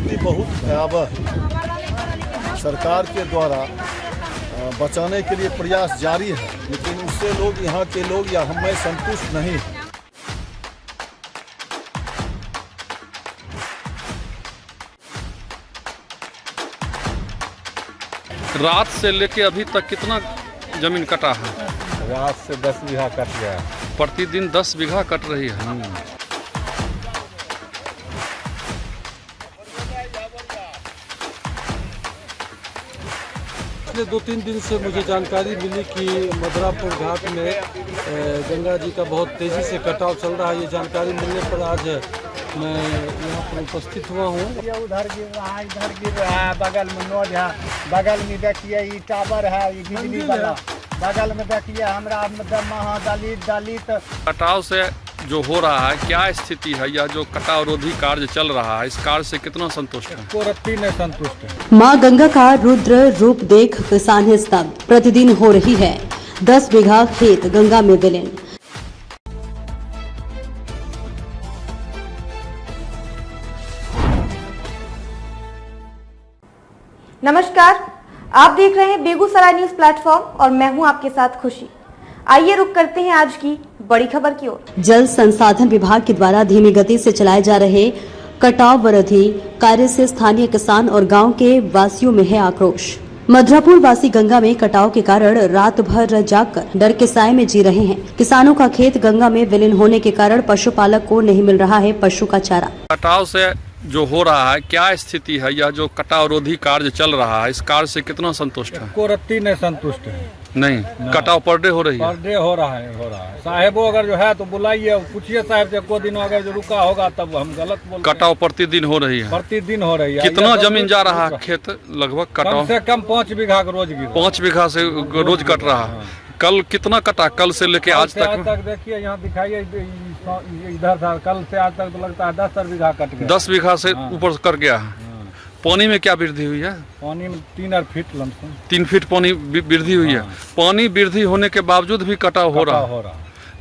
स्थिति बहुत भयावह है। सरकार के द्वारा बचाने के लिए प्रयास जारी है, लेकिन उससे लोग, यहाँ के लोग या मैं संतुष्ट नहीं हैं। रात से लेके अभी तक कितना जमीन कटा है? रात से 10 बीघा कट गया। प्रतिदिन 10 बीघा कट रही है। पिछले 2-3 दिन से मुझे जानकारी मिली कि मधुरापुर घाट में गंगा जी का बहुत तेजी से कटाव चल रहा है। ये जानकारी मिलने पर आज मैं यहाँ पर उपस्थित हुआ हूँ। उधर गिर रहा है, इधर गिर रहा है, बगल में नोज है, बगल में देखिए ये टावर है, ये बिजली वाला, बगल में देखिए हमारा दलित कटाव से जो हो रहा है क्या स्थिति है? यह जो कटाव रोधी कार्य चल रहा है, इस कार्य से कितना संतुष्ट है? को रत्ती ने संतुष्ट है। मां गंगा का रुद्र रूप देख किसान है स्तब्ध। प्रतिदिन हो रही है 10 बीघा खेत गंगा में विलीन। नमस्कार, आप देख रहे हैं बेगूसराय न्यूज प्लेटफॉर्म और मैं हूं आपके साथ खुशी। आइए रुक करते हैं आज की बड़ी खबर की ओर। जल संसाधन विभाग के द्वारा धीमी गति से चलाए जा रहे कटाव विरोधी कार्य से स्थानीय किसान और गांव के वासियों में है आक्रोश। मधुरापुर वासी गंगा में कटाव के कारण रात भर जागकर डर के साए में जी रहे हैं। किसानों का खेत गंगा में विलीन होने के कारण पशुपालक को नहीं मिल रहा है पशु का चारा। कटाव से जो हो रहा है क्या स्थिति है? यह जो कटाव रोधी कार्य चल रहा है, इस कार्य से कितना संतुष्ट है? को रत्ती ने संतुष्ट है। नहीं, कटाव पर डे हो रही है। पर डे हो रहा है। साहेबो अगर जो है तो बुलाइए, पूछिए साहब से को दिन अगर जो रुका होगा तब हम गलत बोल। कटाव प्रतिदिन हो रही है। प्रतिदिन हो रही है। कितना जमीन जा रहा है खेत? लगभग कम कटाव से कम 5 बीघा का रोज गिर 5 बीघा से रोज कट रहा है। कल कितना कटा? कल से लेके आज तक देखिए यहाँ दिखाइए, इधर था कल से आज तक तो लगता है 10 बीघा कट गया। 10 बीघा से ऊपर कर गया है। पानी में क्या वृद्धि हुई है? पानी में 3 फीट लमसम 3 फीट पानी वृद्धि हुई है। पानी वृद्धि होने के बावजूद भी कटाव हो रहा।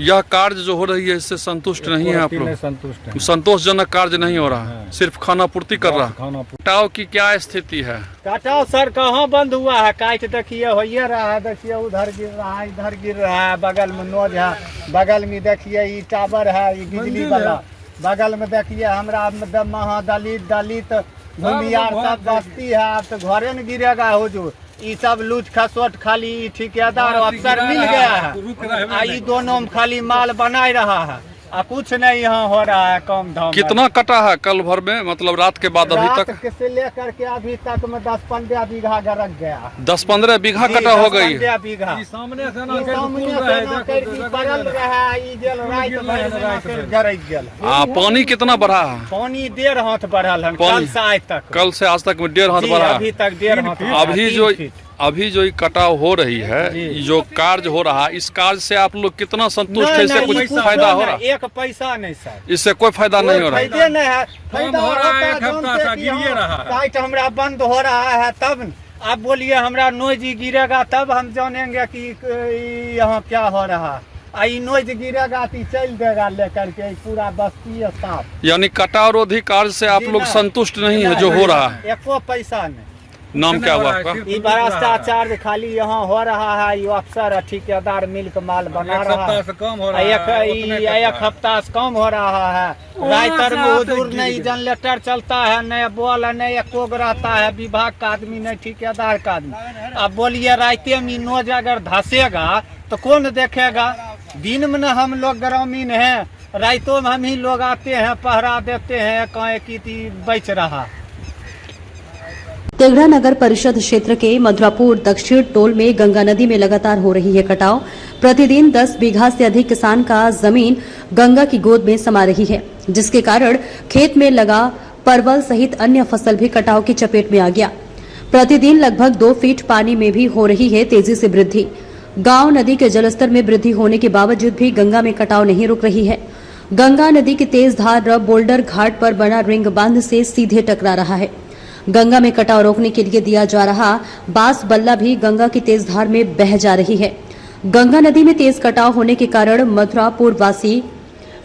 यह कार्य जो हो रही है इससे संतुष्ट नहीं है आप लोग? संतुष्ट है। संतोषजनक कार्य नहीं हो रहा, सिर्फ खाना पूर्ति कर रहा। कटाव की क्या स्थिति है? कटाव सर कहाँ बंद हुआ है? काट देखिए हो रहा है, देखिए उधर गिर रहा है, इधर गिर रहा है, बगल में नोज है, बगल में देखिए ये टावर है, ये बिजली वाला, बगल में देखिए हमारा दलित भूमियार सब बस्ती है। अब तो घरे में गिरेगा हुजूर। ये सब लूट खसोट खाली ठेकेदार अफसर मिल गया है। ये दोनों में खाली माल बनाए रहा है, कुछ नहीं यहाँ हो रहा है काम धाम। कितना कटा है कल भर में, मतलब रात के बाद अभी तक? से लेकर के अभी तक में 10-15 बीघा गरक गया। 10-15 बीघा कटा हो गई। 10-15 बीघा सामने से पानी कितना बढ़ा है? पानी 1.5 हाथ बढ़ल है कल से आज तक। कल से आज तक में 1.5 हाथ बढ़ा। अभी तक 1.5 हाथ। अभी जो कटाव हो रही है, जो कार्य हो रहा है, इस कार्य से आप लोग कितना संतुष्ट है? इससे कुछ फायदा हो रहा है? 1 पैसा नहीं सर, इससे कोई फायदा नहीं हो रहा है। फायदे नहीं है। फायदा हो रहा है, एक हफ्ता से गिरिए रहा है। काट हमरा बंद हो रहा है तब आप बोलिए हमरा नोज गिरेगा तब हम जानेंगे कि यहाँ क्या हो रहा है। आई नोज गिरेगा तो चल देगा लेकर के पूरा बस्ती है साफ। यानी कटाव रोधी कार्य से आप लोग संतुष्ट नहीं है जो हो रहा है? 1 पैसा नहीं। नाम क्या हुआ आपका? ये भ्रष्टाचार खाली यहाँ हो रहा है। ये अफसर ठेकेदार मिल के माल बना रहा है। 1 हफ्ता से कम हो रहा है। राइतर में हुजूर नहीं जनरेटर चलता है, नहीं बॉल है, नहीं कोग रहता है, विभाग का आदमी नहीं ठेकेदार का आदमी। अब बोलिए राइते में नोज अगर धसेगा तो कौन देखेगा? दिन में न हम लोग ग्रामीण हैं, राइतों में हम ही लोग आते हैं, पहरा देते हैं, कहीं की बेच रहा। तेघड़ा नगर परिषद क्षेत्र के मधुरापुर दक्षिण टोल में गंगा नदी में लगातार हो रही है कटाव। प्रतिदिन 10 बीघा से अधिक किसान का जमीन गंगा की गोद में समा रही है, जिसके कारण खेत में लगा परवल सहित अन्य फसल भी कटाव की चपेट में आ गया। प्रतिदिन लगभग 2 फीट पानी में भी हो रही है तेजी से वृद्धि। गांव नदी के जलस्तर में वृद्धि होने के बावजूद भी गंगा में कटाव नहीं रुक रही है। गंगा नदी की तेज धार बोल्डर घाट पर बना रिंग बांध से सीधे टकरा रहा है। गंगा में कटाव रोकने के लिए दिया जा रहा बांस बल्ला भी गंगा की तेज धार में बह जा रही है। गंगा नदी में तेज कटाव होने के कारण मथुरापुर वासी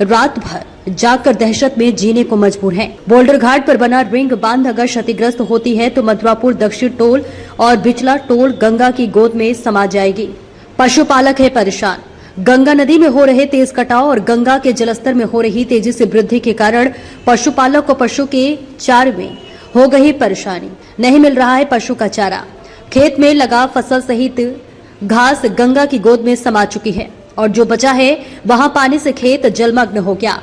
रात भर जागकर दहशत में जीने को मजबूर हैं। बोल्डर घाट पर बना रिंग बांध अगर क्षतिग्रस्त होती है तो मथुरापुर दक्षिण टोल और बिचला टोल गंगा की गोद में समा जाएगी। पशुपालक है परेशान। गंगा नदी में हो रहे तेज कटाव और गंगा के जलस्तर में हो रही तेजी से वृद्धि के कारण पशुपालक को पशु के चारे में हो गई परेशानी। नहीं मिल रहा है पशु का चारा। खेत में लगा फसल सहित घास गंगा की गोद में समा चुकी है और जो बचा है वहां पानी से खेत जलमग्न हो गया।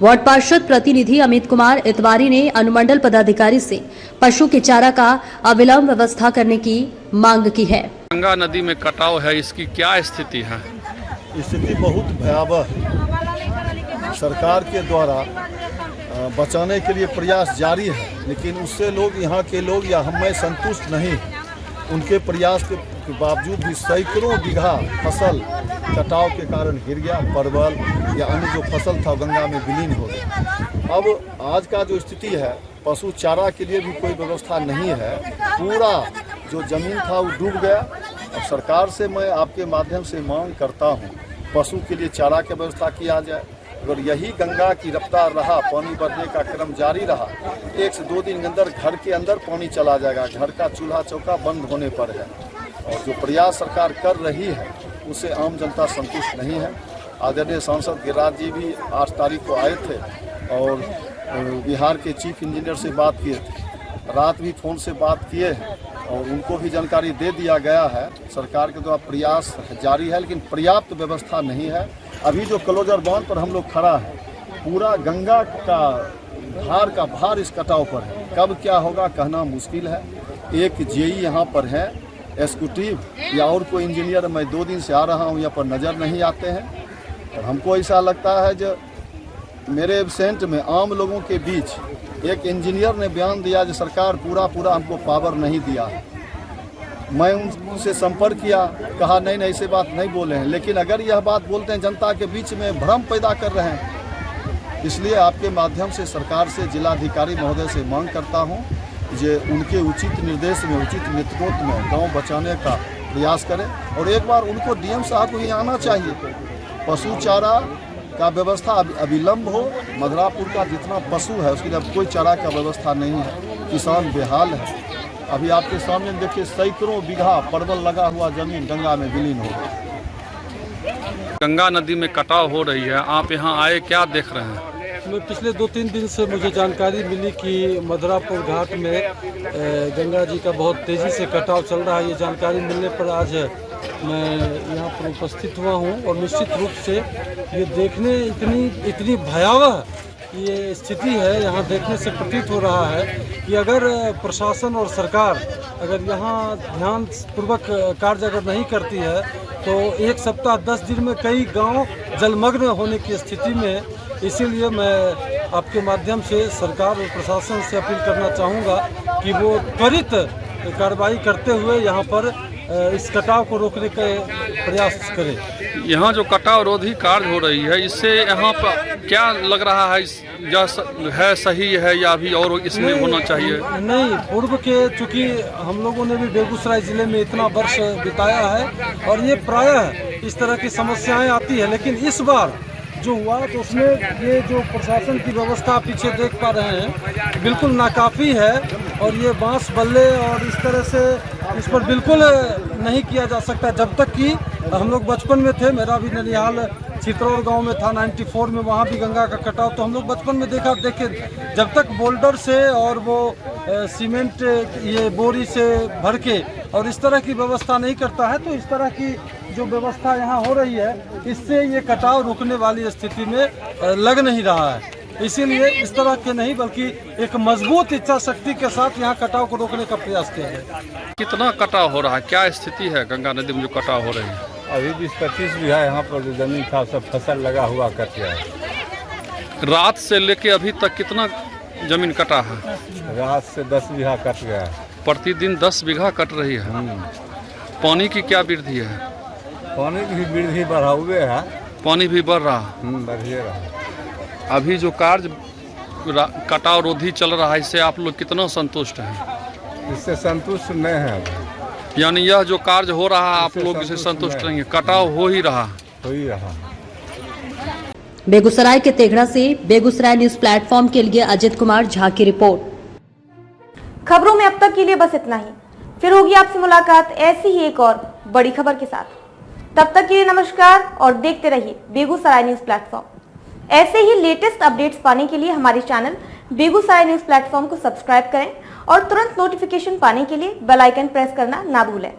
वार्ड पार्षद प्रतिनिधि अमित कुमार इतवारी ने अनुमंडल पदाधिकारी से पशु के चारा का अविलंब व्यवस्था करने की मांग की है। गंगा नदी में कटाव है, इसकी क्या स्थिति है? स्थिति बहुत भयावह है। सरकार के द्वारा बचाने के लिए प्रयास जारी है, लेकिन उससे लोग, यहाँ के लोग या हमें संतुष्ट नहीं। उनके प्रयास के बावजूद भी सैकड़ों बीघा फसल कटाव के कारण गिर गया। परवल या अन्य जो फसल था गंगा में विलीन हो गया। अब आज का जो स्थिति है, पशु चारा के लिए भी कोई व्यवस्था नहीं है। पूरा जो जमीन था वो डूब गया। अब सरकार से मैं आपके माध्यम से मांग करता हूँ, पशु के लिए चारा की व्यवस्था किया जाए। अगर यही गंगा की रफ्तार रहा, पानी बढ़ने का क्रम जारी रहा, 1 से 2 दिन के अंदर घर के अंदर पानी चला जाएगा। घर का चूल्हा चौका बंद होने पर है। और जो प्रयास सरकार कर रही है उससे आम जनता संतुष्ट नहीं है। आदरणीय सांसद गिरिराज जी भी 8 तारीख को आए थे और बिहार के चीफ इंजीनियर से बात किए थे। रात भी फ़ोन से बात किए हैं और उनको भी जानकारी दे दिया गया है। सरकार के द्वारा प्रयास जारी है, लेकिन पर्याप्त व्यवस्था नहीं है। अभी जो क्लोजर बांध पर हम लोग खड़ा है, पूरा गंगा का भार इस कटाव पर है। कब क्या होगा कहना मुश्किल है। एक जेई यहाँ पर है, एग्जीक्यूटिव या और कोई इंजीनियर, मैं 2 दिन से आ रहा हूँ, यहाँ पर नज़र नहीं आते हैं। और हमको ऐसा लगता है जो मेरे एब्सेंट में आम लोगों के बीच एक इंजीनियर ने बयान दिया कि सरकार पूरा हमको पावर नहीं दिया है। मैं उनसे संपर्क किया, कहा नहीं ऐसे बात नहीं बोले हैं। लेकिन अगर यह बात बोलते हैं जनता के बीच में भ्रम पैदा कर रहे हैं। इसलिए आपके माध्यम से सरकार से, जिलाधिकारी महोदय से मांग करता हूं कि उनके उचित निर्देश में, उचित नेतृत्व में गांव बचाने का प्रयास करें। और एक बार उनको डीएम साहब को ही आना चाहिए। पशु चारा का व्यवस्था अविलंब हो। मधुरापुर का जितना पशु है उसके लिए कोई चारा का व्यवस्था नहीं है। किसान बेहाल है। अभी आपके सामने देखिए, सैकड़ों बीघा परवल लगा हुआ जमीन गंगा में विलीन हो गई। गंगा नदी में कटाव हो रही है, आप यहाँ आए, क्या देख रहे हैं? मैं पिछले 2-3 दिन से मुझे जानकारी मिली कि मधुरापुर घाट में गंगा जी का बहुत तेज़ी से कटाव चल रहा है। ये जानकारी मिलने पर आज मैं यहाँ पर उपस्थित हुआ हूँ और निश्चित रूप से ये देखने इतनी भयावह ये स्थिति है, यहाँ देखने से प्रतीत हो रहा है कि अगर प्रशासन और सरकार अगर यहाँ ध्यानपूर्वक कार्य अगर नहीं करती है तो 1 सप्ताह 10 दिन में कई गांव जलमग्न होने की स्थिति में। इसीलिए मैं आपके माध्यम से सरकार और प्रशासन से अपील करना चाहूँगा कि वो त्वरित कार्रवाई करते हुए यहाँ पर इस कटाव को रोकने का प्रयास करें। यहाँ जो कटाव रोधी कार्य हो रही है, इससे यहाँ पर क्या लग रहा है, है सही है या अभी और इसमें होना चाहिए? नहीं, पूर्व के चूँकि हम लोगों ने भी बेगूसराय ज़िले में इतना वर्ष बिताया है और ये प्रायः इस तरह की समस्याएं आती है। लेकिन इस बार जो हुआ तो उसमें ये जो प्रशासन की व्यवस्था पीछे देख पा रहे हैं बिल्कुल नाकाफ़ी है। और ये बांस बल्ले और इस तरह से इस पर बिल्कुल नहीं किया जा सकता। जब तक कि हम लोग बचपन में थे, मेरा भी ननिहाल चित्रौड़ गांव में था 94 में, वहाँ भी गंगा का कटाव तो हम लोग बचपन में देखे। जब तक बोल्डर से और वो सीमेंट ये बोरी से भर के और इस तरह की व्यवस्था नहीं करता है तो इस तरह की जो व्यवस्था यहाँ हो रही है इससे ये कटाव रुकने वाली स्थिति में लग नहीं रहा है। इसीलिए इस तरह के नहीं बल्कि एक मजबूत इच्छा शक्ति के साथ यहाँ कटाव को रोकने का प्रयास किया जाए। कितना कटाव हो रहा है, क्या स्थिति है गंगा नदी में जो कटाव हो रही है? अभी 20-25 बीघा यहाँ पर जो जमीन था सब फसल लगा हुआ कट गया है। रात से लेके अभी तक कितना जमीन कटा है? रात से 10 बीघा कट गया है। प्रतिदिन 10 बीघा कट रही है। पानी की क्या वृद्धि है? पानी की वृद्धि बढ़ा हुए है। पानी भी बढ़ रहा, बढ़िए रहा। अभी जो कार्य कटाव रोधी चल रहा है इससे आप लोग कितना संतुष्ट हैं? इससे संतुष्ट नहीं है अभी। यानी यह जो कार्य हो रहा है आप लोग इससे संतुष्ट नहीं है, कटाव हो ही रहा। बेगूसराय के तेघड़ा से बेगूसराय न्यूज प्लेटफॉर्म के लिए अजित कुमार झा की रिपोर्ट। खबरों में अब तक के लिए बस इतना ही। फिर होगी आपसे मुलाकात ऐसी ही एक और बड़ी खबर के साथ। तब तक के लिए नमस्कार और देखते रहिए बेगूसराय न्यूज प्लेटफॉर्म। ऐसे ही लेटेस्ट अपडेट्स पाने के लिए हमारे चैनल बेगूसराय न्यूज प्लेटफॉर्म को सब्सक्राइब करें और तुरंत नोटिफिकेशन पाने के लिए बेल आइकन प्रेस करना ना भूलें।